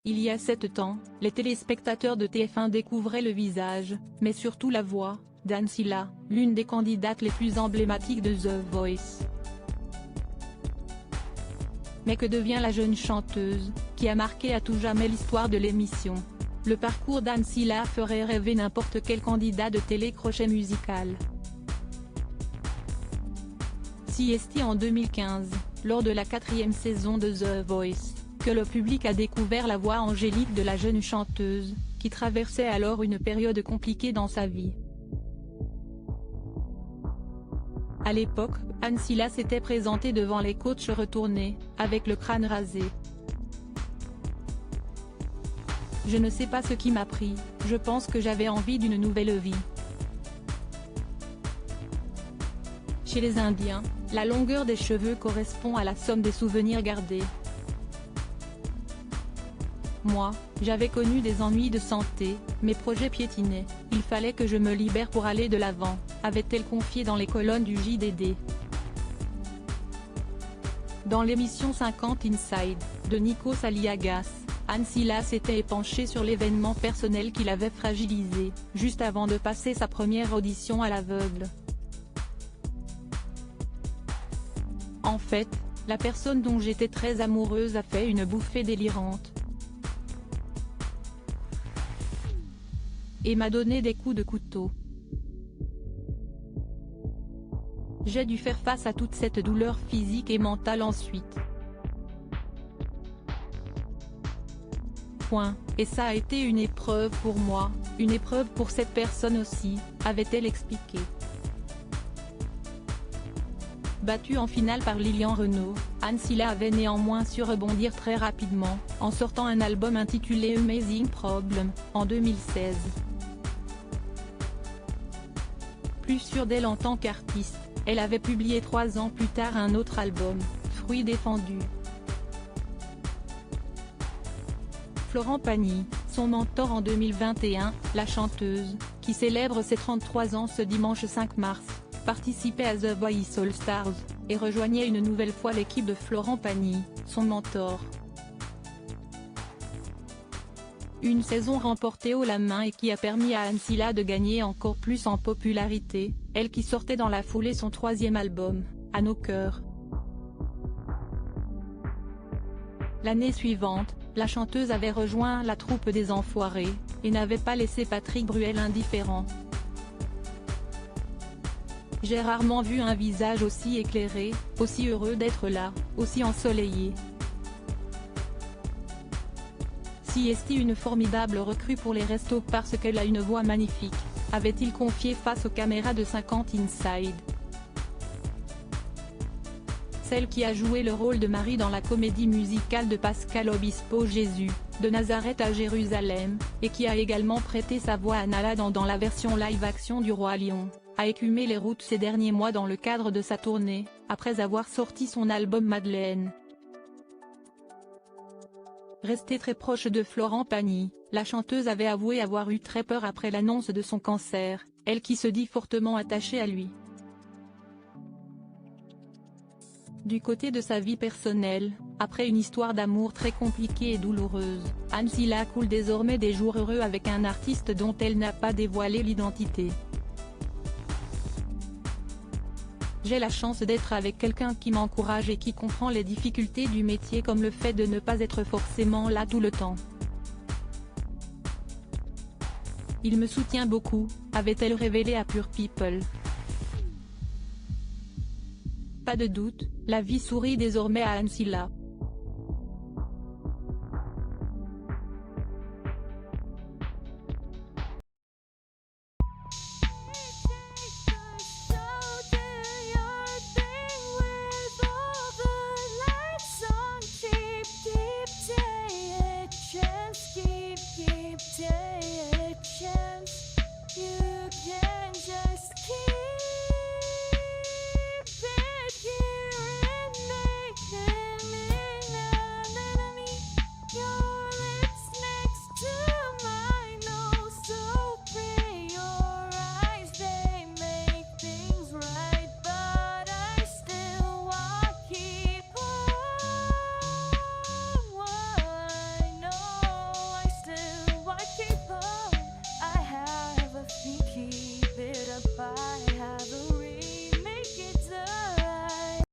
Il y a 7 ans, les téléspectateurs de TF1 découvraient le visage, mais surtout la voix, d'Ancilla, l'une des candidates les plus emblématiques de The Voice. Mais que devient la jeune chanteuse, qui a marqué à tout jamais l'histoire de l'émission? Le parcours d'Ancilla ferait rêver n'importe quel candidat de télé-crochet musical. C'est en 2015, lors de la 4e saison de The Voice, que le public a découvert la voix angélique de la jeune chanteuse, qui traversait alors une période compliquée dans sa vie. À l'époque, Ancilla s'était présentée devant les coachs retournés, avec le crâne rasé. Je ne sais pas ce qui m'a pris, je pense que j'avais envie d'une nouvelle vie. Chez les Indiens, la longueur des cheveux correspond à la somme des souvenirs gardés. Moi, j'avais connu des ennuis de santé, mes projets piétinaient, il fallait que je me libère pour aller de l'avant, avait-elle confié dans les colonnes du JDD. Dans l'émission 50 Inside, de Nikos Aliagas, Ancilla s'était épanchée sur l'événement personnel qui l'avait fragilisée, juste avant de passer sa première audition à l'aveugle. En fait, la personne dont j'étais très amoureuse a fait une bouffée délirante. Et m'a donné des coups de couteau. J'ai dû faire face à toute cette douleur physique et mentale ensuite. Et ça a été une épreuve pour moi, une épreuve pour cette personne aussi, avait-elle expliqué. Battue en finale par Lilian Renaud, Ancilla avait néanmoins su rebondir très rapidement, en sortant un album intitulé Amazing Problem, en 2016. Plus sûre d'elle en tant qu'artiste, elle avait publié 3 ans plus tard un autre album, Fruit défendu. Florent Pagny, son mentor en 2021, la chanteuse, qui célèbre ses 33 ans ce dimanche 5 mars, participait à The Voice All Stars, et rejoignait une nouvelle fois l'équipe de Florent Pagny, son mentor. Une saison remportée haut la main et qui a permis à Ancilla de gagner encore plus en popularité, elle qui sortait dans la foulée son 3e album, À nos cœurs. L'année suivante, la chanteuse avait rejoint la troupe des Enfoirés, et n'avait pas laissé Patrick Bruel indifférent. J'ai rarement vu un visage aussi éclairé, aussi heureux d'être là, aussi ensoleillé. C'est une formidable recrue pour les restos parce qu'elle a une voix magnifique, avait-il confié face aux caméras de 50 Inside. Celle qui a joué le rôle de Marie dans la comédie musicale de Pascal Obispo Jésus, de Nazareth à Jérusalem, et qui a également prêté sa voix à Nala dans la version live-action du Roi Lion, a écumé les routes ces derniers mois dans le cadre de sa tournée, après avoir sorti son album Madeleine. Restée très proche de Florent Pagny, la chanteuse avait avoué avoir eu très peur après l'annonce de son cancer, elle qui se dit fortement attachée à lui. Du côté de sa vie personnelle, après une histoire d'amour très compliquée et douloureuse, Ancilla coule désormais des jours heureux avec un artiste dont elle n'a pas dévoilé l'identité. J'ai la chance d'être avec quelqu'un qui m'encourage et qui comprend les difficultés du métier comme le fait de ne pas être forcément là tout le temps. Il me soutient beaucoup, avait-elle révélé à Pure People. Pas de doute, la vie sourit désormais à Ancilla.